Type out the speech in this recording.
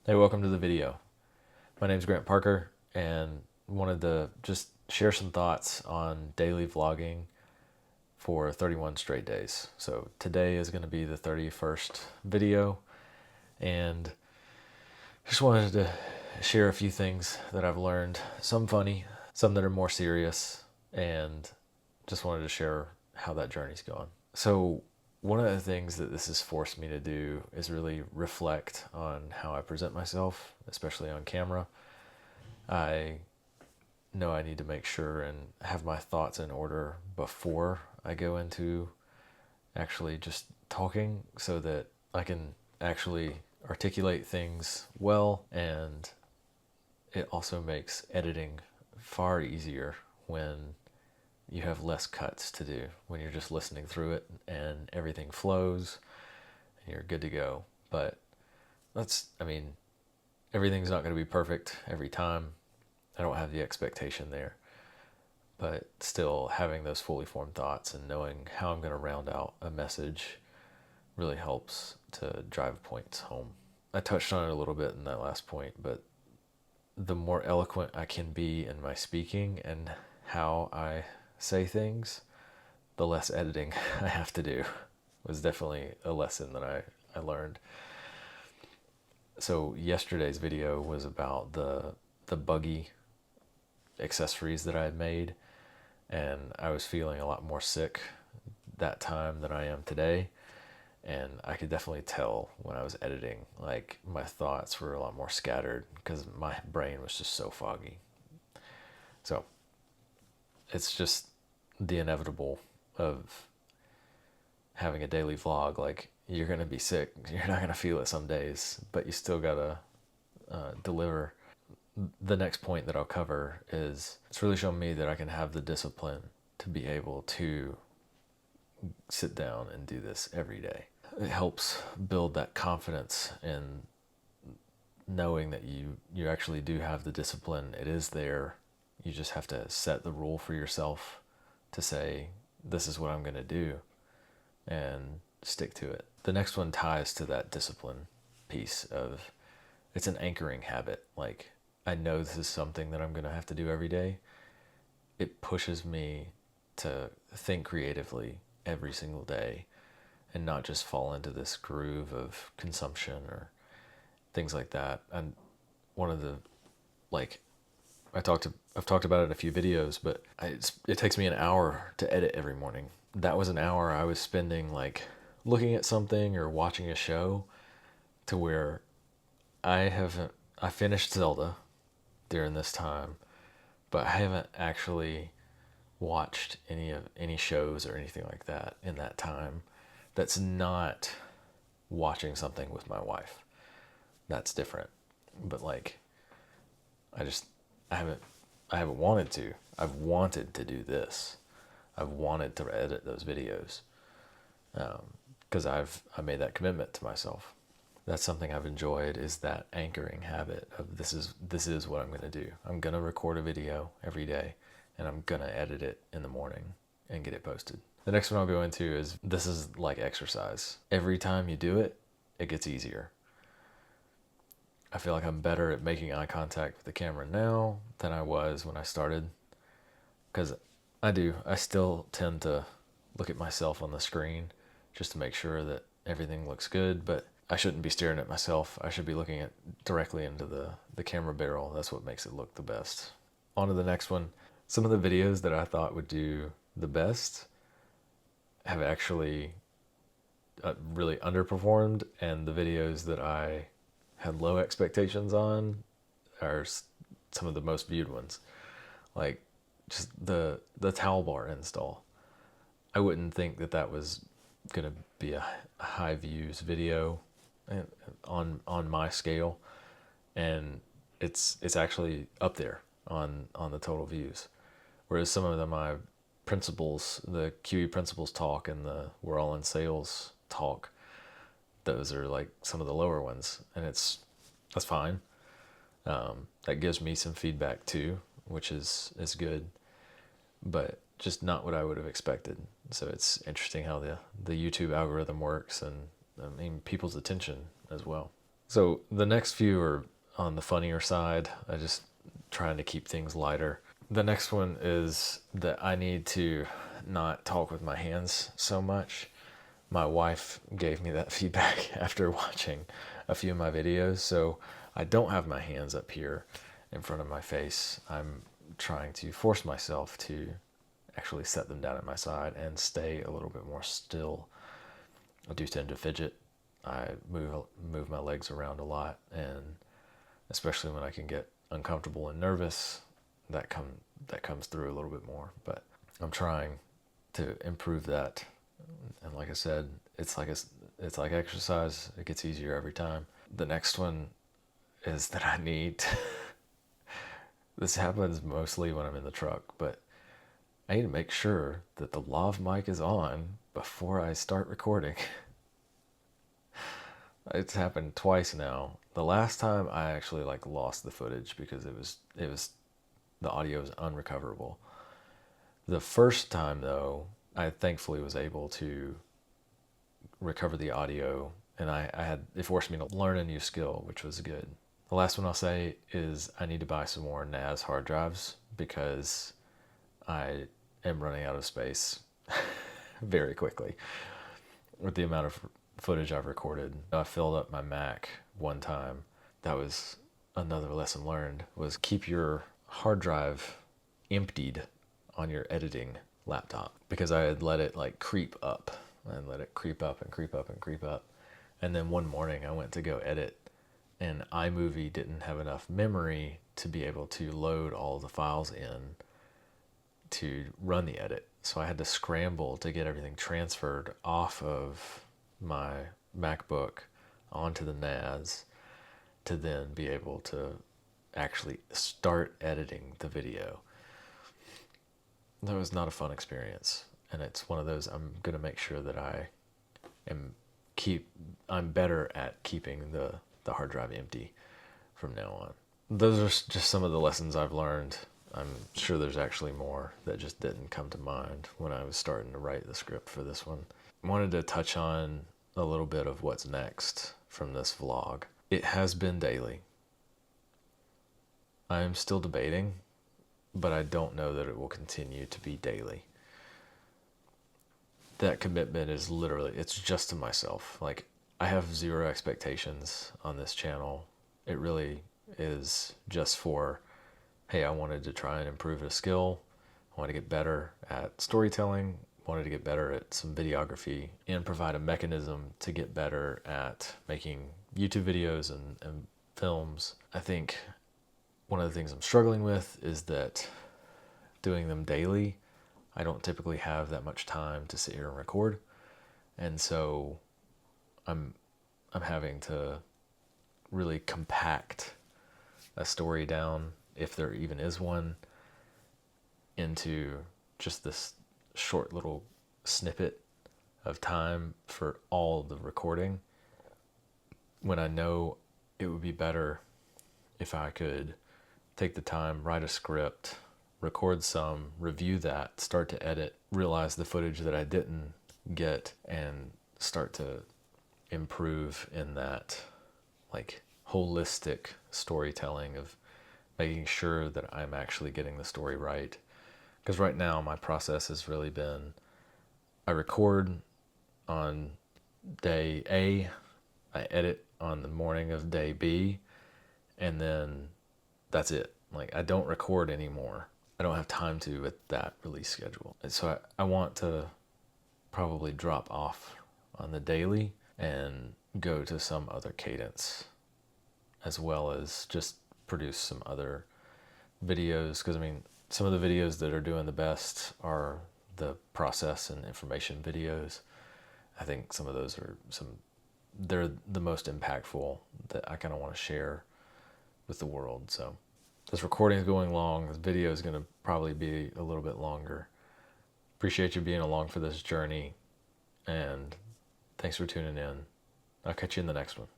Hey, welcome to the video. My name's Grant Parker and wanted to just share some thoughts on daily vlogging for 31 straight days. So today is going to be the 31st video, and just wanted to share a few things that I've learned, some funny, some that are more serious, and just wanted to share how that journey's going. So one of the things that this has forced me to do is really reflect on how I present myself, especially on camera. I know I need to make sure and have my thoughts in order before I go into actually just talking so that I can actually articulate things well, and it also makes editing far easier when you have less cuts to do, when you're just listening through it and everything flows and you're good to go. But everything's not going to be perfect every time. I don't have the expectation there. But still, having those fully formed thoughts and knowing how I'm going to round out a message really helps to drive points home. I touched on it a little bit in that last point, but the more eloquent I can be in my speaking and how I say things, the less editing I have to do. It was definitely a lesson that I learned. So yesterday's video was about the buggy accessories that I had made, and I was feeling a lot more sick that time than I am today. And I could definitely tell when I was editing, like my thoughts were a lot more scattered because my brain was just so foggy. So it's just the inevitable of having a daily vlog. Like, you're going to be sick. You're not going to feel it some days, but you still got to deliver. The next point that I'll cover is it's really shown me that I can have the discipline to be able to sit down and do this every day. It helps build that confidence in knowing that you actually do have the discipline. It is there. You just have to set the rule for yourself to say, this is what I'm going to do, and stick to it. The next one ties to that discipline piece of, it's an anchoring habit. Like, I know this is something that I'm going to have to do every day. It pushes me to think creatively every single day and not just fall into this groove of consumption or things like that. And one of the, like, I've talked about it in a few videos, but it takes me an hour to edit every morning. That was an hour I was spending like looking at something or watching a show, to where I finished Zelda during this time, but I haven't actually watched any shows or anything like that in that time. That's not watching something with my wife. That's different. But like, I just I haven't I haven't wanted to. I've wanted to do this. I've wanted to edit those videos because I made that commitment to myself. That's something I've enjoyed, is that anchoring habit of, this is what I'm going to do. I'm going to record a video every day, and I'm going to edit it in the morning and get it posted. The next one I'll go into is, this is like exercise. Every time you do it, it gets easier. I feel like I'm better at making eye contact with the camera now than I was when I started, because I still tend to look at myself on the screen just to make sure that everything looks good, but I shouldn't be staring at myself. I should be looking at directly into the camera barrel. That's what makes it look the best. On to the next one. Some of the videos that I thought would do the best have actually really underperformed, and the videos that I had low expectations on are some of the most viewed ones. Like, just the towel bar install. I wouldn't think that that was gonna be a high views video on my scale, and it's actually up there on the total views. Whereas some of my principles, the QE principles talk and the We're All in Sales talk, those are like some of the lower ones, and that's fine. That gives me some feedback too, which is good, but just not what I would have expected. So it's interesting how the YouTube algorithm works, and I mean, people's attention as well. So the next few are on the funnier side. I just trying to keep things lighter. The next one is that I need to not talk with my hands so much. My wife gave me that feedback after watching a few of my videos. So I don't have my hands up here in front of my face. I'm trying to force myself to actually set them down at my side and stay a little bit more still. I do tend to fidget. I move my legs around a lot, and especially when I can get uncomfortable and nervous, that comes through a little bit more. But I'm trying to improve that. And like I said, it's like exercise. It gets easier every time. The next one is that I need this happens mostly when I'm in the truck, but I need to make sure that the lav mic is on before I start recording. It's happened twice now. The last time I actually lost the footage because it was the audio was unrecoverable. The first time though, I thankfully was able to recover the audio, and it forced me to learn a new skill, which was good. The last one I'll say is I need to buy some more NAS hard drives because I am running out of space very quickly with the amount of footage I've recorded. I filled up my Mac one time. That was another lesson learned, was keep your hard drive emptied on your editing laptop, because I had let it creep up and let it creep up and creep up and creep up. And then one morning I went to go edit, and iMovie didn't have enough memory to be able to load all the files in to run the edit. So I had to scramble to get everything transferred off of my MacBook onto the NAS to then be able to actually start editing the video. That was not a fun experience, and it's one of those I'm going to make sure that I'm better at keeping the hard drive empty from now on. Those are just some of the lessons I've learned. I'm sure there's actually more that just didn't come to mind when I was starting to write the script for this one. I wanted to touch on a little bit of what's next from this vlog. It has been daily. I am still debating, but I don't know that it will continue to be daily. That commitment is literally, it's just to myself. I have zero expectations on this channel. It really is just for, hey, I wanted to try and improve a skill. I wanted to get better at storytelling, wanted to get better at some videography, and provide a mechanism to get better at making YouTube videos and films. I think one of the things I'm struggling with is that doing them daily, I don't typically have that much time to sit here and record. And so I'm having to really compact a story down, if there even is one, into just this short little snippet of time for all the recording, when I know it would be better if I could take the time, write a script, record some, review that, start to edit, realize the footage that I didn't get, and start to improve in that holistic storytelling of making sure that I'm actually getting the story right. Because right now my process has really been, I record on day A, I edit on the morning of day B, and then that's it. I don't record anymore. I don't have time to with that release schedule. And so I want to probably drop off on the daily and go to some other cadence, as well as just produce some other videos. Because some of the videos that are doing the best are the process and information videos. I think some of those they're the most impactful that I kind of want to share with the world. So this recording is going long. This video is going to probably be a little bit longer. Appreciate you being along for this journey, and thanks for tuning in. I'll catch you in the next one.